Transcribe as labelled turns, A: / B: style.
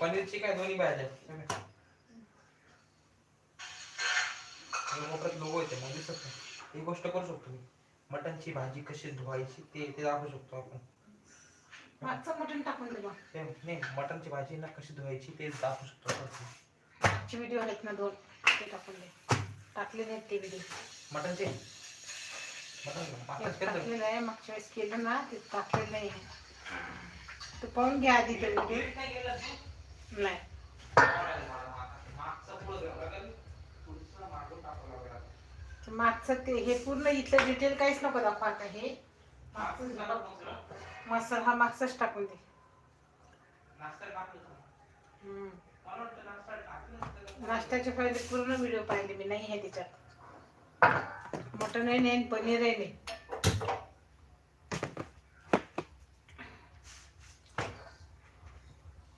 A: पनीरची काय दोन्ही भाज्या मोठ्यात लोगो येते मग दिसत नाही. ही गोष्ट करू शकतो मी. मटनची भाजी कशी धुवायची ते दाखवू शकतो आपण.
B: मागचं मटण टाकून दे बा.
A: नाही मटनची भाजी ना कशी धुवायची ते दाखवू शकतो.
B: मागचे व्हिडिओ आहेत ना 2 ते टाकून दे. टाकले नाहीत ते व्हिडिओ.
A: मटनचे
B: टाकलेलं आहे मागच्या वेळेस केलं ना ते टाकलेलं नाही. तू पाहून घ्या आधी ते व्हिडिओ. नाही मागचं ते हे पूर्ण इथलं डिटेल काहीच नको दाखवा आता. हे मसाला हा मागचाच टाकून दे. नाश्त्याचे पहिले पूर्ण व्हिडिओ पाहिले मी. नाही आहे त्याच्यात मटन आहे नाही पनीर आहे नाही.